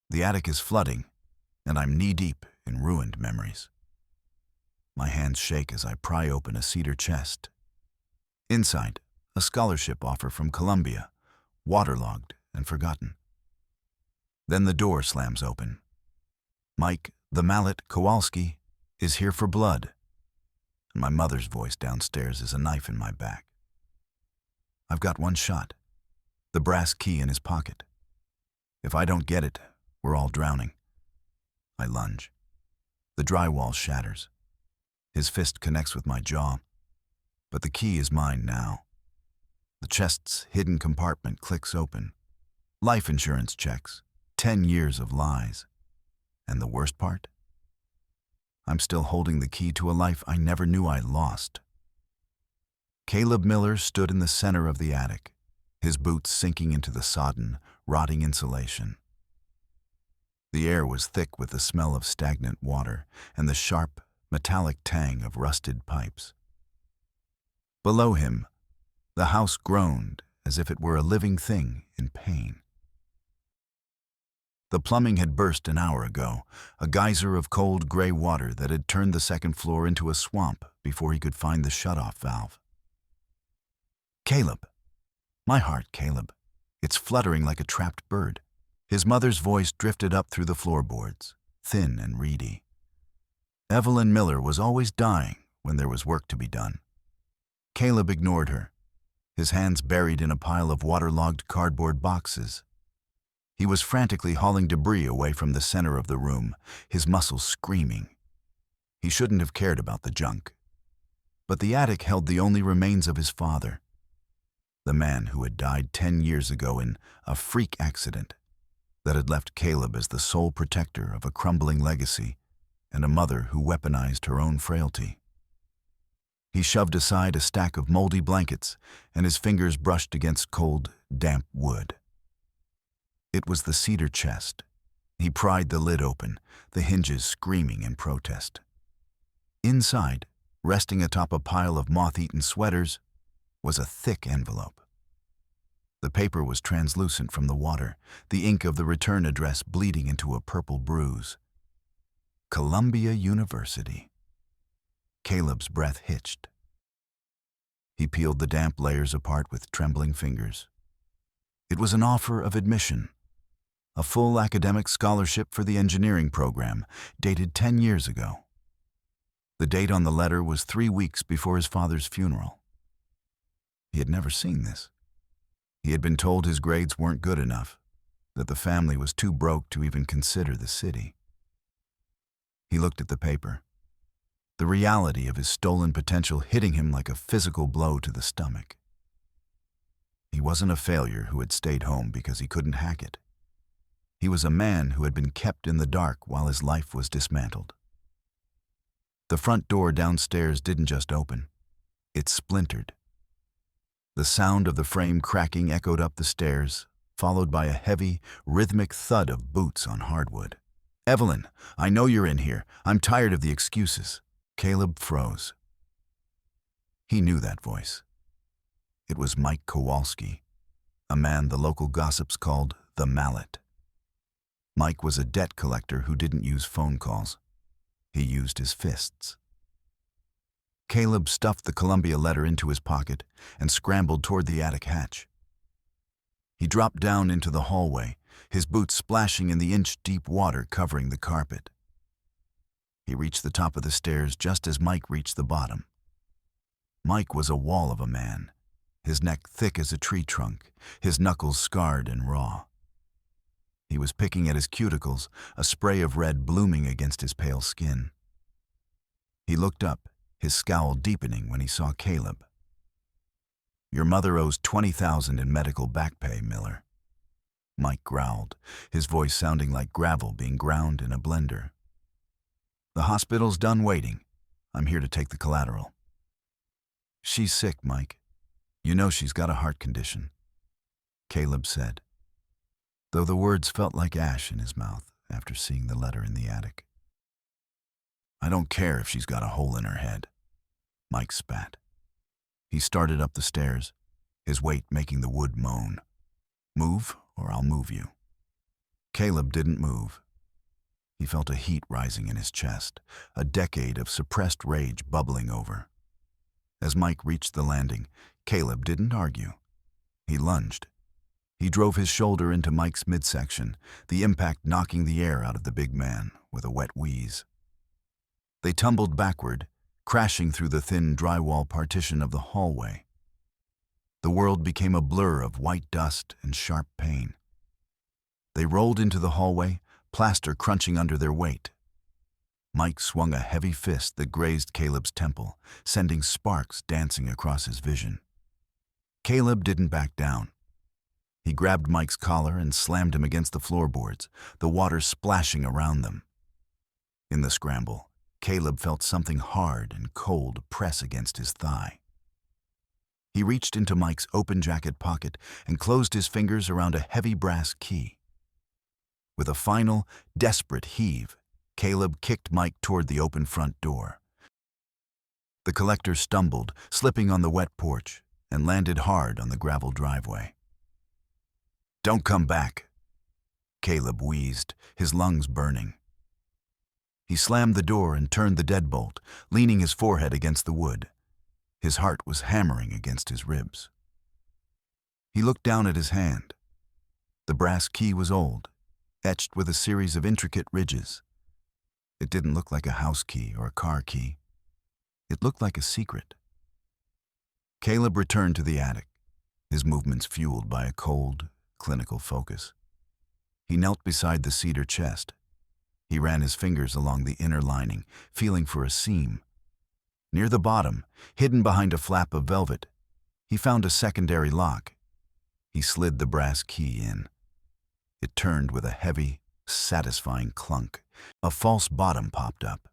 The attic is flooding, and I'm knee-deep in ruined memories. My hands shake as I pry open a cedar chest. Inside, a scholarship offer from Columbia, waterlogged and forgotten. Then the door slams open. Mike, the mallet Kowalski, is here for blood. And my mother's voice downstairs is a knife in my back. I've got one shot, the brass key in his pocket. If I don't get it, we're all drowning. I lunge. The drywall shatters. His fist connects with my jaw, but the key is mine now. The chest's hidden compartment clicks open. Life insurance checks, 10 years of lies. And the worst part? I'm still holding the key to a life I never knew I lost. Caleb Miller stood in the center of the attic, his boots sinking into the sodden, rotting insulation. The air was thick with the smell of stagnant water and the sharp, metallic tang of rusted pipes. Below him, the house groaned as if it were a living thing in pain. The plumbing had burst an hour ago, a geyser of cold gray water that had turned the second floor into a swamp before he could find the shut-off valve. Caleb. My heart, Caleb. It's fluttering like a trapped bird. His mother's voice drifted up through the floorboards, thin and reedy. Evelyn Miller was always dying when there was work to be done. Caleb ignored her, his hands buried in a pile of waterlogged cardboard boxes. He was frantically hauling debris away from the center of the room, his muscles screaming. He shouldn't have cared about the junk. But the attic held the only remains of his father, the man who had died 10 years ago in a freak accident that had left Caleb as the sole protector of a crumbling legacy and a mother who weaponized her own frailty. He shoved aside a stack of moldy blankets, and his fingers brushed against cold, damp wood. It was the cedar chest. He pried the lid open, the hinges screaming in protest. Inside, resting atop a pile of moth-eaten sweaters, was a thick envelope. The paper was translucent from the water, the ink of the return address bleeding into a purple bruise. Columbia University. Caleb's breath hitched. He peeled the damp layers apart with trembling fingers. It was an offer of admission, a full academic scholarship for the engineering program, dated 10 years ago. The date on the letter was 3 weeks before his father's funeral. He had never seen this. He had been told his grades weren't good enough, that the family was too broke to even consider the city. He looked at the paper, the reality of his stolen potential hitting him like a physical blow to the stomach. He wasn't a failure who had stayed home because he couldn't hack it. He was a man who had been kept in the dark while his life was dismantled. The front door downstairs didn't just open, it splintered. The sound of the frame cracking echoed up the stairs, followed by a heavy, rhythmic thud of boots on hardwood. "Evelyn, I know you're in here. I'm tired of the excuses." Caleb froze. He knew that voice. It was Mike Kowalski, a man the local gossips called the Mallet. Mike was a debt collector who didn't use phone calls. He used his fists. Caleb stuffed the Columbia letter into his pocket and scrambled toward the attic hatch. He dropped down into the hallway, his boots splashing in the inch-deep water covering the carpet. He reached the top of the stairs just as Mike reached the bottom. Mike was a wall of a man, his neck thick as a tree trunk, his knuckles scarred and raw. He was picking at his cuticles, a spray of red blooming against his pale skin. He looked up, his scowl deepening when he saw Caleb. "Your mother owes $20,000 in medical back pay, Miller." Mike growled, his voice sounding like gravel being ground in a blender. "The hospital's done waiting. I'm here to take the collateral." "She's sick, Mike. You know she's got a heart condition," Caleb said, though the words felt like ash in his mouth after seeing the letter in the attic. "I don't care if she's got a hole in her head," Mike spat. He started up the stairs, his weight making the wood moan. "Move, or I'll move you." Caleb didn't move. He felt a heat rising in his chest, a decade of suppressed rage bubbling over. As Mike reached the landing, Caleb didn't argue. He lunged. He drove his shoulder into Mike's midsection, the impact knocking the air out of the big man with a wet wheeze. They tumbled backward, crashing through the thin drywall partition of the hallway. The world became a blur of white dust and sharp pain. They rolled into the hallway, plaster crunching under their weight. Mike swung a heavy fist that grazed Caleb's temple, sending sparks dancing across his vision. Caleb didn't back down. He grabbed Mike's collar and slammed him against the floorboards, the water splashing around them. In the scramble, Caleb felt something hard and cold press against his thigh. He reached into Mike's open jacket pocket and closed his fingers around a heavy brass key. With a final, desperate heave, Caleb kicked Mike toward the open front door. The collector stumbled, slipping on the wet porch, and landed hard on the gravel driveway. "Don't come back," Caleb wheezed, his lungs burning. He slammed the door and turned the deadbolt, leaning his forehead against the wood. His heart was hammering against his ribs. He looked down at his hand. The brass key was old, etched with a series of intricate ridges. It didn't look like a house key or a car key. It looked like a secret. Caleb returned to the attic, his movements fueled by a cold, clinical focus. He knelt beside the cedar chest. He ran his fingers along the inner lining, feeling for a seam. Near the bottom, hidden behind a flap of velvet, he found a secondary lock. He slid the brass key in. It turned with a heavy, satisfying clunk. A false bottom popped up.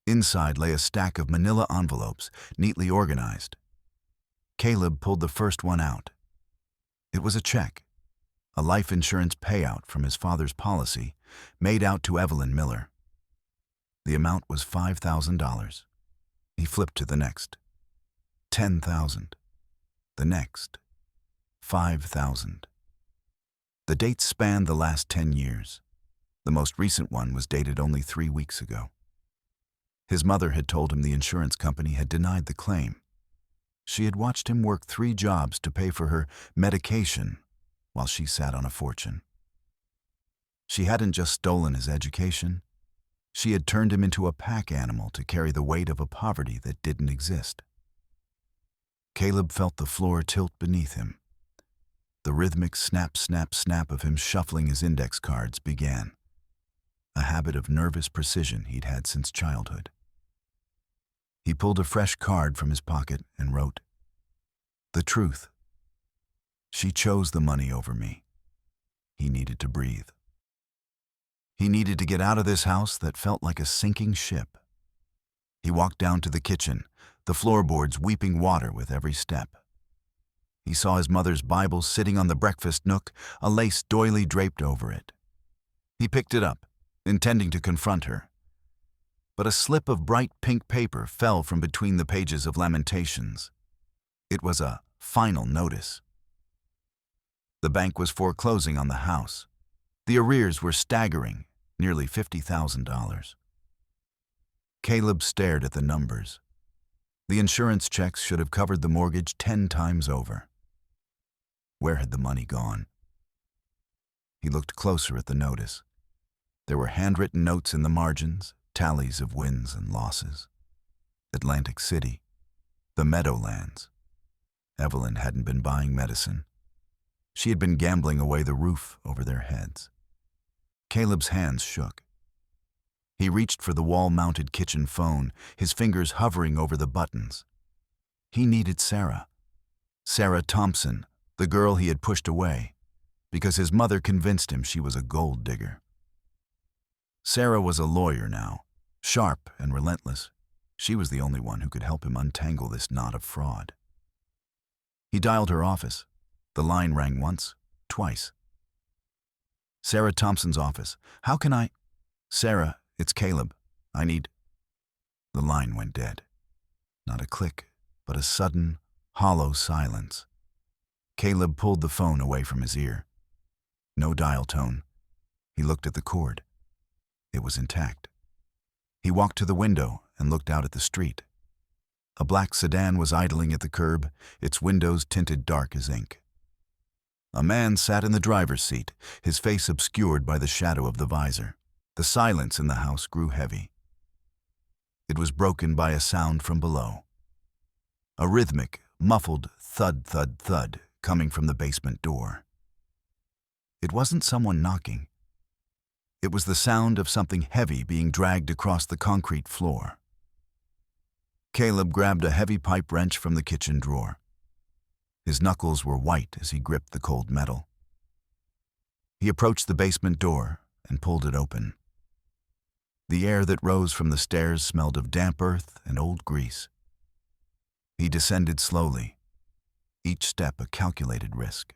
Inside lay a stack of manila envelopes, neatly organized. Caleb pulled the first one out. It was a check, a life insurance payout from his father's policy, made out to Evelyn Miller. The amount was $5,000. He flipped to the next. $10,000. The next. $5,000. The dates spanned the last 10 years. The most recent one was dated only 3 weeks ago. His mother had told him the insurance company had denied the claim. She had watched him work 3 jobs to pay for her medication while she sat on a fortune. She hadn't just stolen his education. She had turned him into a pack animal to carry the weight of a poverty that didn't exist. Caleb felt the floor tilt beneath him. The rhythmic snap, snap, snap of him shuffling his index cards began, a habit of nervous precision he'd had since childhood. He pulled a fresh card from his pocket and wrote, "The truth. She chose the money over me." He needed to breathe. He needed to get out of this house that felt like a sinking ship. He walked down to the kitchen, the floorboards weeping water with every step. He saw his mother's Bible sitting on the breakfast nook, a lace doily draped over it. He picked it up, intending to confront her. But a slip of bright pink paper fell from between the pages of Lamentations. It was a final notice. The bank was foreclosing on the house. The arrears were staggering, nearly $50,000. Caleb stared at the numbers. The insurance checks should have covered the mortgage 10 times over. Where had the money gone? He looked closer at the notice. There were handwritten notes in the margins, tallies of wins and losses. Atlantic City, the Meadowlands. Evelyn hadn't been buying medicine. She had been gambling away the roof over their heads. Caleb's hands shook. He reached for the wall-mounted kitchen phone, his fingers hovering over the buttons. He needed Sarah. Sarah Thompson, the girl he had pushed away, because his mother convinced him she was a gold digger. Sarah was a lawyer now, sharp and relentless. She was the only one who could help him untangle this knot of fraud. He dialed her office. The line rang once, twice. "Sarah Thompson's office. How can I—" "Sarah, it's Caleb. I need—" The line went dead. Not a click, but a sudden, hollow silence. Caleb pulled the phone away from his ear. No dial tone, He looked at the cord. It was intact. He walked to the window and looked out at the street. A black sedan was idling at the curb, its windows tinted dark as ink. A man sat in the driver's seat, his face obscured by the shadow of the visor. The silence in the house grew heavy. It was broken by a sound from below. A rhythmic, muffled thud, thud, thud coming from the basement door. It wasn't someone knocking. It was the sound of something heavy being dragged across the concrete floor. Caleb grabbed a heavy pipe wrench from the kitchen drawer. His knuckles were white as he gripped the cold metal. He approached the basement door and pulled it open. The air that rose from the stairs smelled of damp earth and old grease. He descended slowly, each step a calculated risk.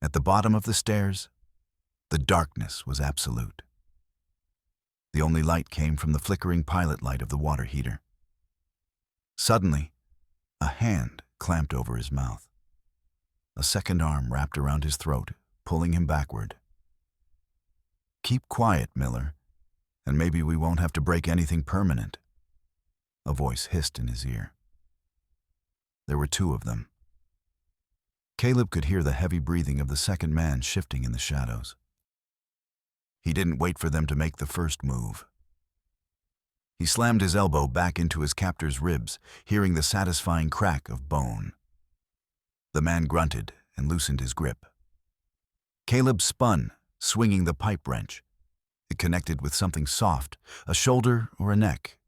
At the bottom of the stairs, the darkness was absolute. The only light came from the flickering pilot light of the water heater. Suddenly, a hand clamped over his mouth. A second arm wrapped around his throat, pulling him backward. "Keep quiet, Miller, and maybe we won't have to break anything permanent," a voice hissed in his ear. There were two of them. Caleb could hear the heavy breathing of the second man shifting in the shadows. He didn't wait for them to make the first move. He slammed his elbow back into his captor's ribs, hearing the satisfying crack of bone. The man grunted and loosened his grip. Caleb spun, swinging the pipe wrench. It connected with something soft, a shoulder or a neck,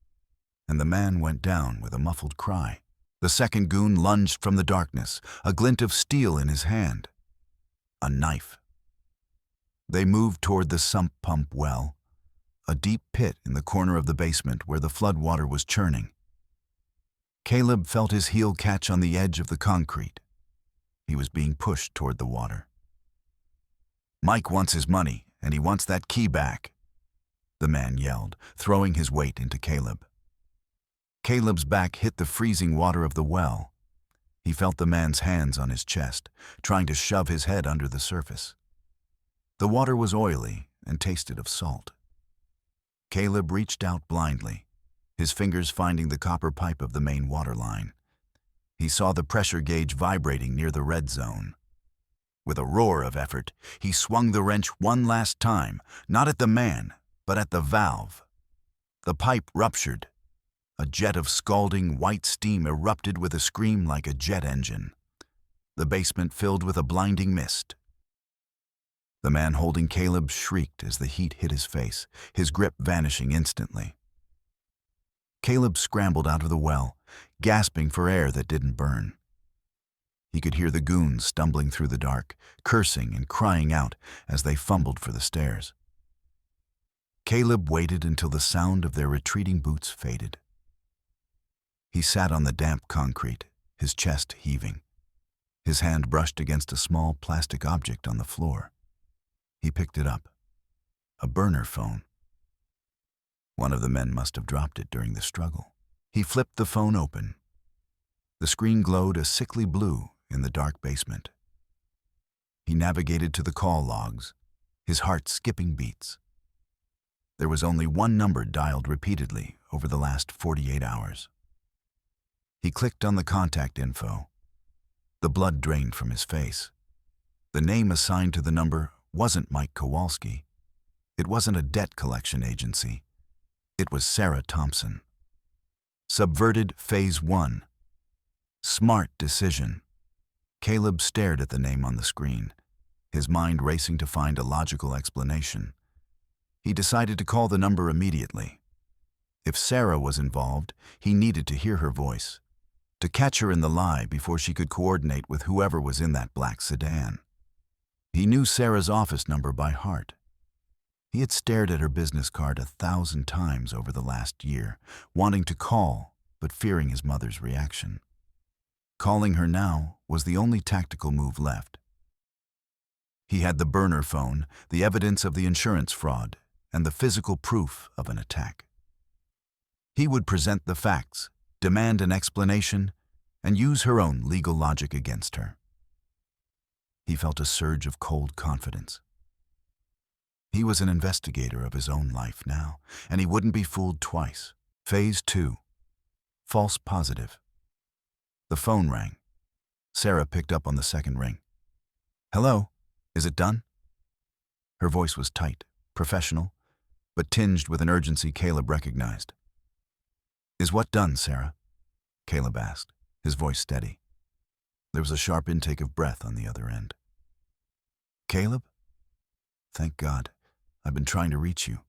and the man went down with a muffled cry. The second goon lunged from the darkness, a glint of steel in his hand. A knife. They moved toward the sump pump well, a deep pit in the corner of the basement where the flood water was churning. Caleb felt his heel catch on the edge of the concrete. He was being pushed toward the water. "Mike wants his money, and he wants that key back," the man yelled, throwing his weight into Caleb. Caleb's back hit the freezing water of the well. He felt the man's hands on his chest, trying to shove his head under the surface. The water was oily and tasted of salt. Caleb reached out blindly, his fingers finding the copper pipe of the main water line. He saw the pressure gauge vibrating near the red zone. With a roar of effort, he swung the wrench one last time, not at the man, but at the valve. The pipe ruptured. A jet of scalding white steam erupted with a scream like a jet engine. The basement filled with a blinding mist. The man holding Caleb shrieked as the heat hit his face, his grip vanishing instantly. Caleb scrambled out of the well, gasping for air that didn't burn. He could hear the goons stumbling through the dark, cursing and crying out as they fumbled for the stairs. Caleb waited until the sound of their retreating boots faded. He sat on the damp concrete, his chest heaving. His hand brushed against a small plastic object on the floor. He picked it up. A burner phone. One of the men must have dropped it during the struggle. He flipped the phone open. The screen glowed a sickly blue in the dark basement. He navigated to the call logs, his heart skipping beats. There was only one number dialed repeatedly over the last 48 hours. He clicked on the contact info. The blood drained from his face. The name assigned to the number wasn't Mike Kowalski. It wasn't a debt collection agency. It was Sarah Thompson. Subverted Phase 1. Smart decision. Caleb stared at the name on the screen, his mind racing to find a logical explanation. He decided to call the number immediately. If Sarah was involved, he needed to hear her voice, to catch her in the lie before she could coordinate with whoever was in that black sedan. He knew Sarah's office number by heart. He had stared at her business card 1,000 times over the last year, wanting to call, but fearing his mother's reaction. Calling her now was the only tactical move left. He had the burner phone, the evidence of the insurance fraud, and the physical proof of an attack. He would present the facts, demand an explanation, and use her own legal logic against her. He felt a surge of cold confidence. He was an investigator of his own life now, and he wouldn't be fooled twice. Phase 2. False positive. The phone rang. Sarah picked up on the second ring. "Hello? Is it done?" Her voice was tight, professional, but tinged with an urgency Caleb recognized. "Is what done, Sarah?" Caleb asked, his voice steady. There was a sharp intake of breath on the other end. "Caleb? Thank God. I've been trying to reach you.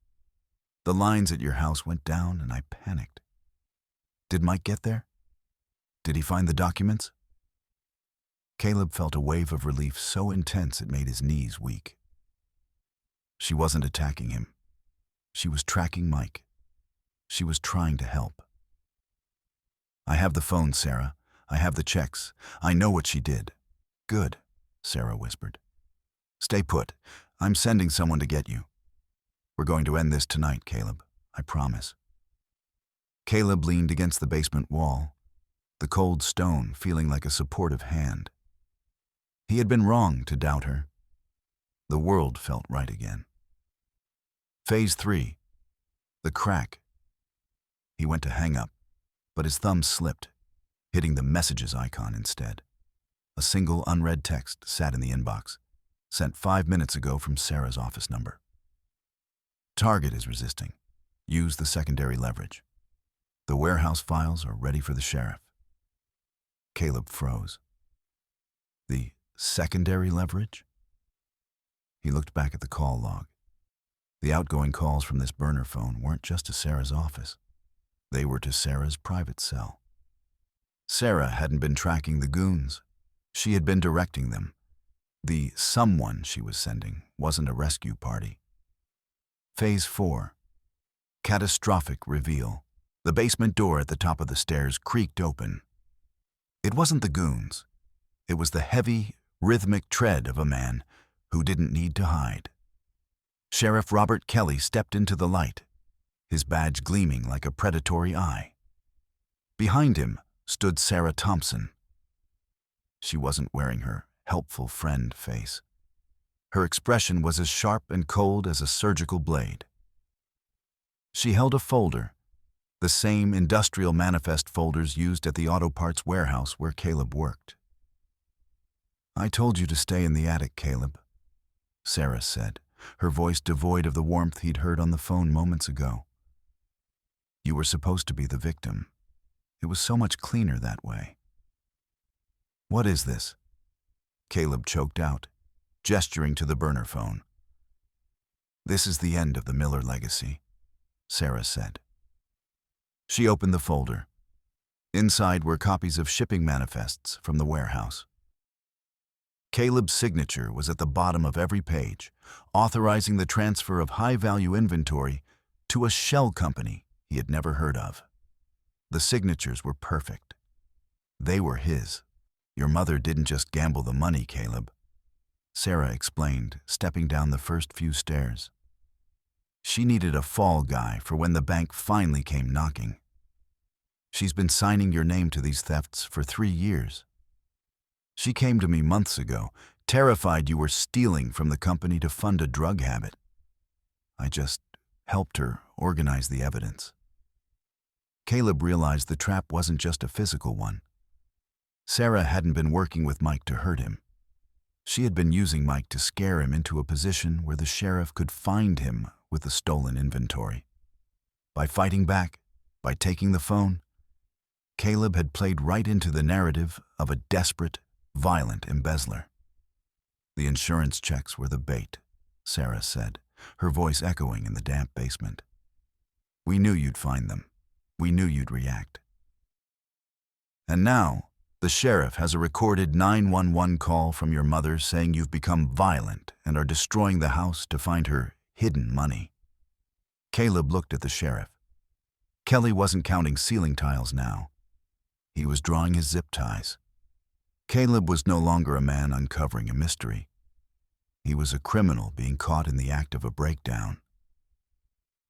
The lines at your house went down and I panicked. Did Mike get there? Did he find the documents?" Caleb felt a wave of relief so intense it made his knees weak. She wasn't attacking him. She was tracking Mike. She was trying to help. "I have the phone, Sarah. I have the checks. I know what she did." "Good," Sarah whispered. "Stay put. I'm sending someone to get you. We're going to end this tonight, Caleb. I promise." Caleb leaned against the basement wall, the cold stone feeling like a supportive hand. He had been wrong to doubt her. The world felt right again. Phase 3. The crack. He went to hang up, but his thumb slipped, hitting the messages icon instead. A single unread text sat in the inbox, sent 5 minutes ago from Sarah's office number. "Target is resisting. Use the secondary leverage. The warehouse files are ready for the sheriff." Caleb froze. The secondary leverage? He looked back at the call log. The outgoing calls from this burner phone weren't just to Sarah's office. They were to Sarah's private cell. Sarah hadn't been tracking the goons. She had been directing them. The someone she was sending wasn't a rescue party. Phase 4. Catastrophic reveal. The basement door at the top of the stairs creaked open. It wasn't the goons. It was the heavy, rhythmic tread of a man who didn't need to hide. Sheriff Robert Kelly stepped into the light, his badge gleaming like a predatory eye. Behind him stood Sarah Thompson. She wasn't wearing her helpful friend face. Her expression was as sharp and cold as a surgical blade. She held a folder, the same industrial manifest folders used at the auto parts warehouse where Caleb worked. "I told you to stay in the attic, Caleb," Sarah said, her voice devoid of the warmth he'd heard on the phone moments ago. "You were supposed to be the victim. It was so much cleaner that way." "What is this?" Caleb choked out, gesturing to the burner phone. "This is the end of the Miller legacy," Sarah said. She opened the folder. Inside were copies of shipping manifests from the warehouse. Caleb's signature was at the bottom of every page, authorizing the transfer of high-value inventory to a shell company he had never heard of. The signatures were perfect. They were his. "Your mother didn't just gamble the money, Caleb," Sarah explained, stepping down the first few stairs. "She needed a fall guy for when the bank finally came knocking. She's been signing your name to these thefts for 3 years. She came to me months ago, terrified you were stealing from the company to fund a drug habit. I just helped her organize the evidence." Caleb realized the trap wasn't just a physical one. Sarah hadn't been working with Mike to hurt him. She had been using Mike to scare him into a position where the sheriff could find him with the stolen inventory. By fighting back, by taking the phone, Caleb had played right into the narrative of a desperate, violent embezzler. "The insurance checks were the bait," Sarah said, her voice echoing in the damp basement. "We knew you'd find them. We knew you'd react." And now, the sheriff has a recorded 911 call from your mother saying you've become violent and are destroying the house to find her hidden money. Caleb looked at the sheriff. Kelly wasn't counting ceiling tiles now. He was drawing his zip ties. Caleb was no longer a man uncovering a mystery. He was a criminal being caught in the act of a breakdown.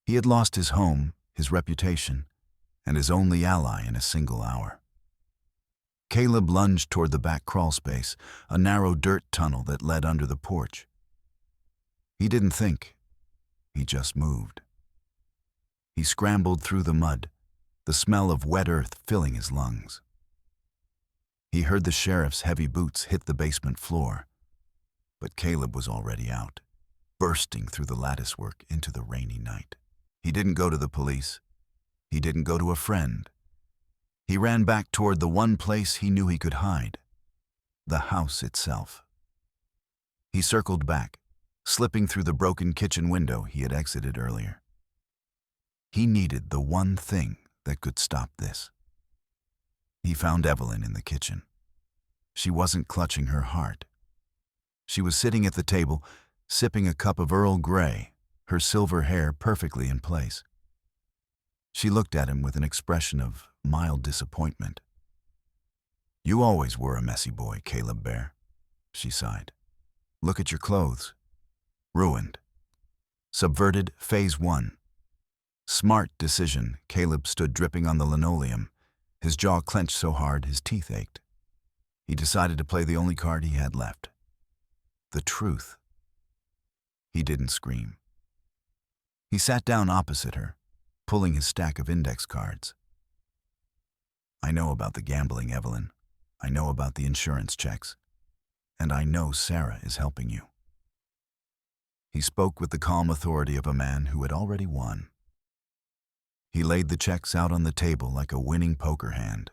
He had lost his home, his reputation, and his only ally in a single hour. Caleb lunged toward the back crawl space, a narrow dirt tunnel that led under the porch. He didn't think, He just moved. He scrambled through the mud, the smell of wet earth filling his lungs. He heard the sheriff's heavy boots hit the basement floor, but Caleb was already out, bursting through the latticework into the rainy night. He didn't go to the police. He didn't go to a friend. He ran back toward the one place he knew he could hide, the house itself. He circled back, slipping through the broken kitchen window he had exited earlier. He needed the one thing that could stop this. He found Evelyn in the kitchen. She wasn't clutching her heart. She was sitting at the table, sipping a cup of Earl Grey, her silver hair perfectly in place. She looked at him with an expression of mild disappointment. "You always were a messy boy, Caleb Bear," she sighed. "Look at your clothes. Ruined. Subverted phase 1. Smart decision." Caleb stood dripping on the linoleum, his jaw clenched so hard his teeth ached. He decided to play the only card he had left. The truth. He didn't scream. He sat down opposite her, pulling his stack of index cards. "I know about the gambling, Evelyn. I know about the insurance checks. And I know Sarah is helping you." He spoke with the calm authority of a man who had already won. He laid the checks out on the table like a winning poker hand.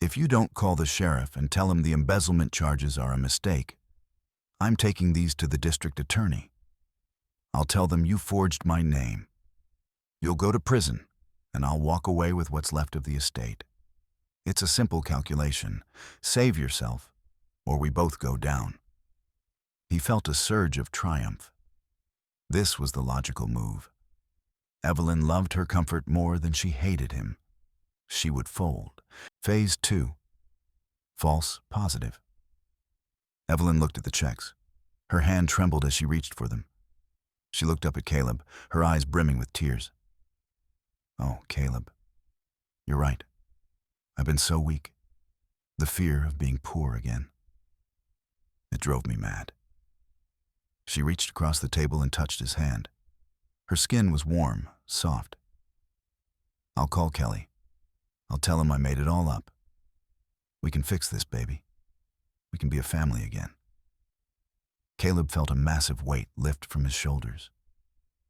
"If you don't call the sheriff and tell him the embezzlement charges are a mistake, I'm taking these to the district attorney. I'll tell them you forged my name. You'll go to prison, and I'll walk away with what's left of the estate. It's a simple calculation. Save yourself, or we both go down." He felt a surge of triumph. This was the logical move. Evelyn loved her comfort more than she hated him. She would fold. Phase 2. False positive. Evelyn looked at the checks. Her hand trembled as she reached for them. She looked up at Caleb, her eyes brimming with tears. "Oh, Caleb, you're right. I've been so weak. The fear of being poor again. It drove me mad." She reached across the table and touched his hand. Her skin was warm, soft. "I'll call Kelly. I'll tell him I made it all up. We can fix this, baby. We can be a family again." Caleb felt a massive weight lift from his shoulders.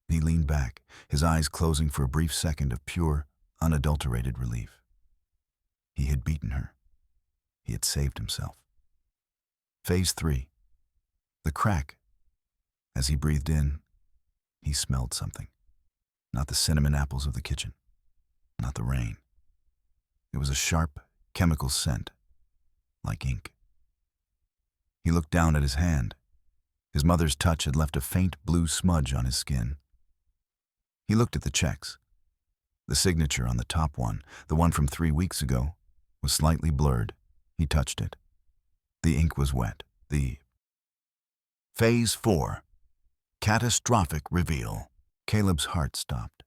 He leaned back, his eyes closing for a brief second of pure, unadulterated relief. He had beaten her. He had saved himself. Phase 3. The crack. As he breathed in, he smelled something. Not the cinnamon apples of the kitchen. Not the rain. It was a sharp, chemical scent, like ink. He looked down at his hand. His mother's touch had left a faint blue smudge on his skin. He looked at the checks. The signature on the top one, the one from 3 weeks ago, was slightly blurred. He touched it. The ink was wet. Phase 4. Catastrophic reveal. Caleb's heart stopped.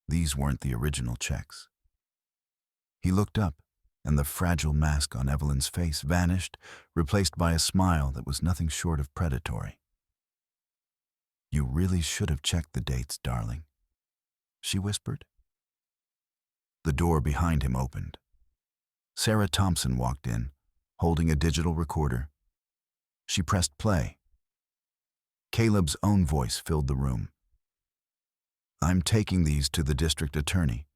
These weren't the original checks. He looked up, and the fragile mask on Evelyn's face vanished, replaced by a smile that was nothing short of predatory. "You really should have checked the dates, darling," she whispered. The door behind him opened. Sarah Thompson walked in, holding a digital recorder. She pressed play. Caleb's own voice filled the room. "I'm taking these to the district attorney.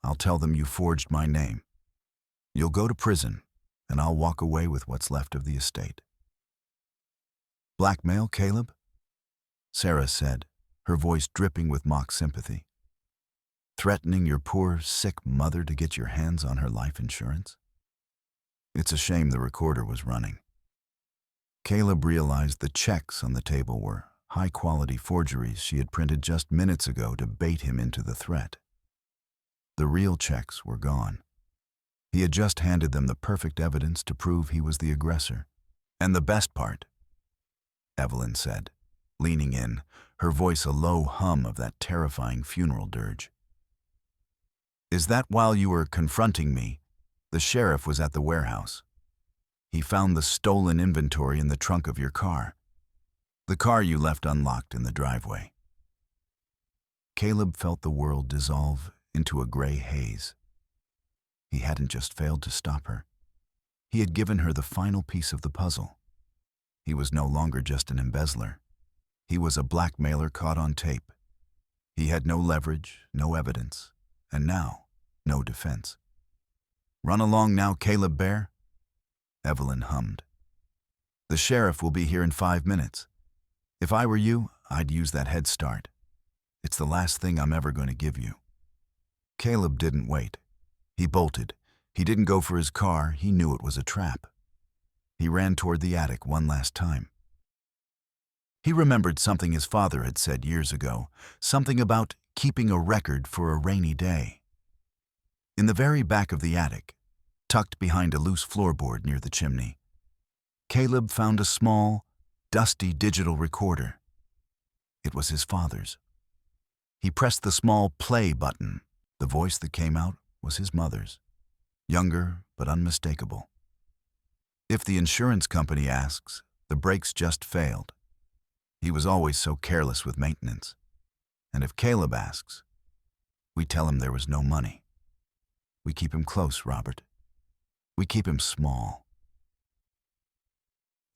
I'll tell them you forged my name. You'll go to prison, and I'll walk away with what's left of the estate." "Blackmail, Caleb?" Sarah said, her voice dripping with mock sympathy. "Threatening your poor, sick mother to get your hands on her life insurance?" It's a shame the recorder was running. Caleb realized the checks on the table were high-quality forgeries she had printed just minutes ago to bait him into the threat. The real checks were gone. He had just handed them the perfect evidence to prove he was the aggressor. "And the best part," Evelyn said, leaning in, her voice a low hum of that terrifying funeral dirge, "is that while you were confronting me, the sheriff was at the warehouse. He found the stolen inventory in the trunk of your car. The car you left unlocked in the driveway." Caleb felt the world dissolve into a gray haze. He hadn't just failed to stop her. He had given her the final piece of the puzzle. He was no longer just an embezzler. He was a blackmailer caught on tape. He had no leverage, no evidence, and now, no defense. "Run along now, Caleb Bear," Evelyn hummed. "The sheriff will be here in 5 minutes. If I were you, I'd use that head start. It's the last thing I'm ever going to give you." Caleb didn't wait. He bolted. He didn't go for his car. He knew it was a trap. He ran toward the attic one last time. He remembered something his father had said years ago, something about keeping a record for a rainy day. In the very back of the attic, tucked behind a loose floorboard near the chimney, Caleb found a small, dusty digital recorder. It was his father's. He pressed the small play button. The voice that came out was his mother's, younger but unmistakable. "If the insurance company asks, the brakes just failed. He was always so careless with maintenance. And if Caleb asks, we tell him there was no money. We keep him close, Robert. We keep him small."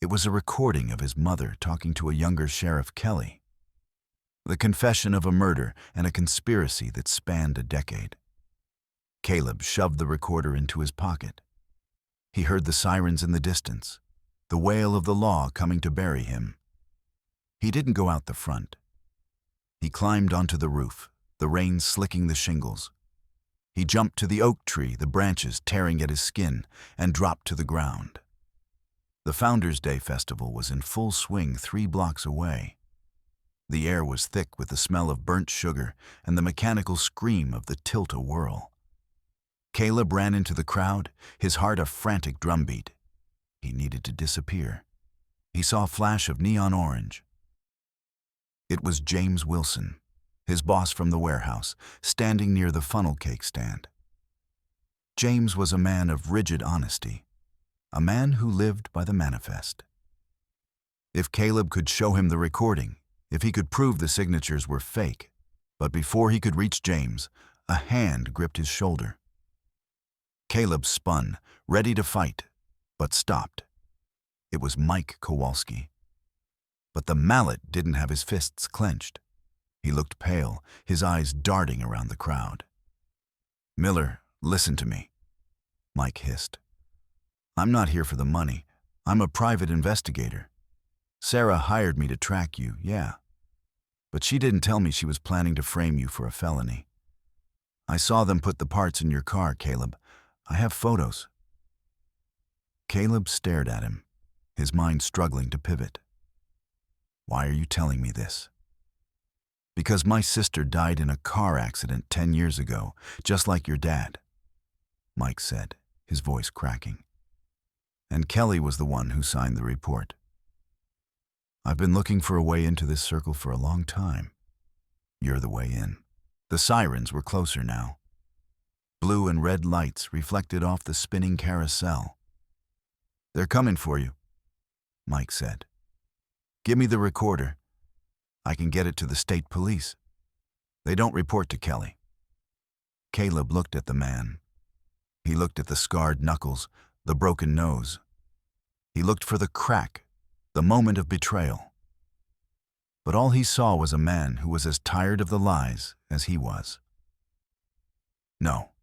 It was a recording of his mother talking to a younger Sheriff Kelly. The confession of a murder and a conspiracy that spanned a decade. Caleb shoved the recorder into his pocket. He heard the sirens in the distance, the wail of the law coming to bury him. He didn't go out the front. He climbed onto the roof, the rain slicking the shingles. He jumped to the oak tree, the branches tearing at his skin, and dropped to the ground. The Founders' Day festival was in full swing 3 blocks away. The air was thick with the smell of burnt sugar and the mechanical scream of the tilt-a-whirl. Caleb ran into the crowd, his heart a frantic drumbeat. He needed to disappear. He saw a flash of neon orange. It was James Wilson, his boss from the warehouse, standing near the funnel cake stand. James was a man of rigid honesty, a man who lived by the manifest. If Caleb could show him the recording, if he could prove the signatures were fake, but before he could reach James, a hand gripped his shoulder. Caleb spun, ready to fight, but stopped. It was Mike Kowalski. But the mallet didn't have his fists clenched. He looked pale, his eyes darting around the crowd. "Miller, listen to me," Mike hissed. "I'm not here for the money. I'm a private investigator. Sarah hired me to track you, yeah. But she didn't tell me she was planning to frame you for a felony. I saw them put the parts in your car, Caleb. I have photos." Caleb stared at him, his mind struggling to pivot. "Why are you telling me this?" "Because my sister died in a car accident 10 years ago, just like your dad," Mike said, his voice cracking. "And Kelly was the one who signed the report. I've been looking for a way into this circle for a long time. You're the way in." The sirens were closer now. Blue and red lights reflected off the spinning carousel. "They're coming for you," Mike said. "Give me the recorder. I can get it to the state police. They don't report to Kelly." Caleb looked at the man. He looked at the scarred knuckles, the broken nose. He looked for the crack, the moment of betrayal. But all he saw was a man who was as tired of the lies as he was. "No,"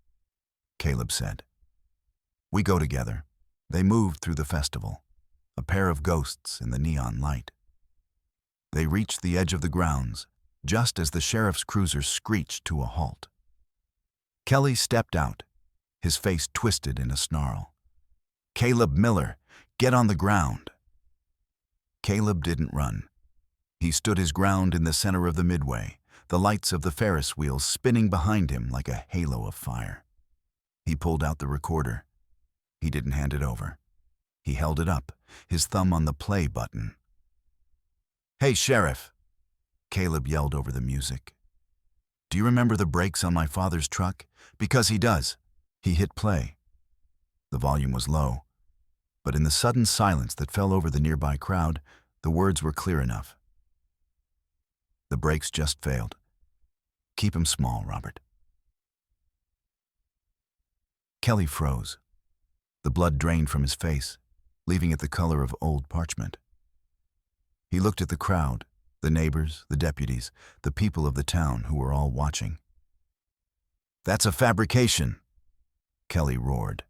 Caleb said. "We go together." They moved through the festival, a pair of ghosts in the neon light. They reached the edge of the grounds, just as the sheriff's cruiser screeched to a halt. Kelly stepped out, his face twisted in a snarl. "Caleb Miller, get on the ground." Caleb didn't run. He stood his ground in the center of the midway, the lights of the Ferris wheels spinning behind him like a halo of fire. He pulled out the recorder. He didn't hand it over. He held it up, his thumb on the play button. "Hey, Sheriff," Caleb yelled over the music. "Do you remember the brakes on my father's truck? Because he does." He hit play. The volume was low, but in the sudden silence that fell over the nearby crowd, the words were clear enough. "The brakes just failed. Keep him small, Robert. Kelly froze. The blood drained from his face, leaving it the color of old parchment. He looked at the crowd, the neighbors, the deputies, the people of the town who were all watching. "That's a fabrication," Kelly roared,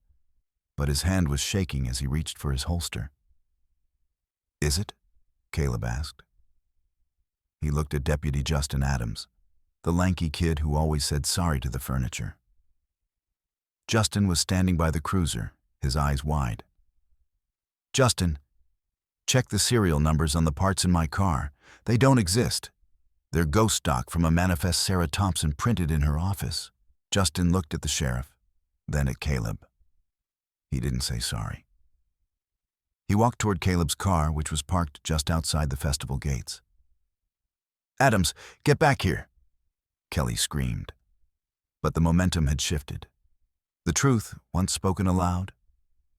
but his hand was shaking as he reached for his holster. "Is it?" Caleb asked. He looked at Deputy Justin Adams, the lanky kid who always said sorry to the furniture. Justin was standing by the cruiser, his eyes wide. "Justin, check the serial numbers on the parts in my car. They don't exist. They're ghost stock from a manifest Sarah Thompson printed in her office." Justin looked at the sheriff, then at Caleb. He didn't say sorry. He walked toward Caleb's car, which was parked just outside the festival gates. "Adams, get back here," Kelly screamed. But the momentum had shifted. The truth, once spoken aloud,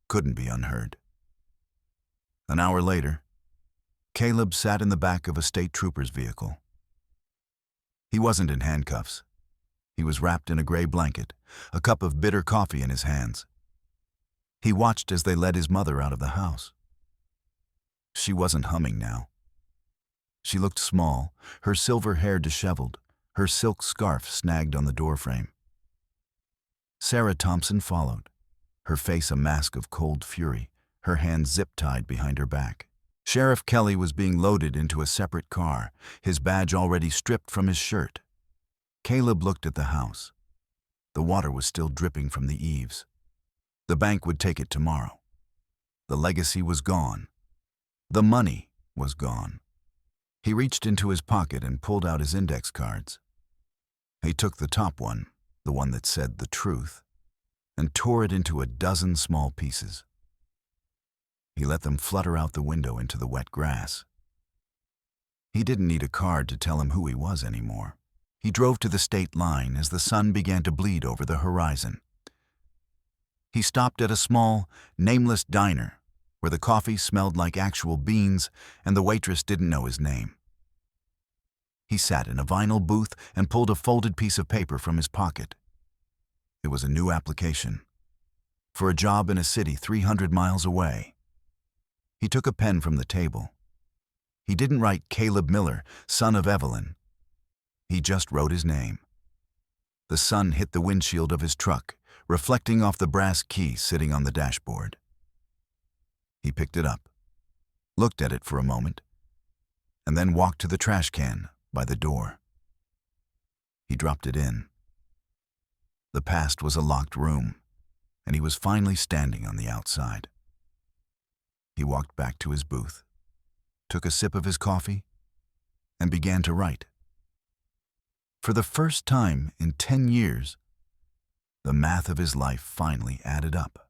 couldn't be unheard. An hour later, Caleb sat in the back of a state trooper's vehicle. He wasn't in handcuffs. He was wrapped in a gray blanket, a cup of bitter coffee in his hands. He watched as they led his mother out of the house. She wasn't humming now. She looked small, her silver hair disheveled, her silk scarf snagged on the doorframe. Sarah Thompson followed, her face a mask of cold fury, her hands zip-tied behind her back. Sheriff Kelly was being loaded into a separate car, his badge already stripped from his shirt. Caleb looked at the house. The water was still dripping from the eaves. The bank would take it tomorrow. The legacy was gone. The money was gone. He reached into his pocket and pulled out his index cards. He took the top one, the one that said the truth, and tore it into a dozen small pieces. He let them flutter out the window into the wet grass. He didn't need a card to tell him who he was anymore. He drove to the state line as the sun began to bleed over the horizon. He stopped at a small, nameless diner where the coffee smelled like actual beans and the waitress didn't know his name. He sat in a vinyl booth and pulled a folded piece of paper from his pocket. It was a new application for a job in a city 300 miles away. He took a pen from the table. He didn't write Caleb Miller, son of Evelyn. He just wrote his name. The sun hit the windshield of his truck, reflecting off the brass key sitting on the dashboard. He picked it up, looked at it for a moment, and then walked to the trash can by the door. He dropped it in. The past was a locked room, and he was finally standing on the outside. He walked back to his booth, took a sip of his coffee, and began to write. For the first time in 10 years, the math of his life finally added up.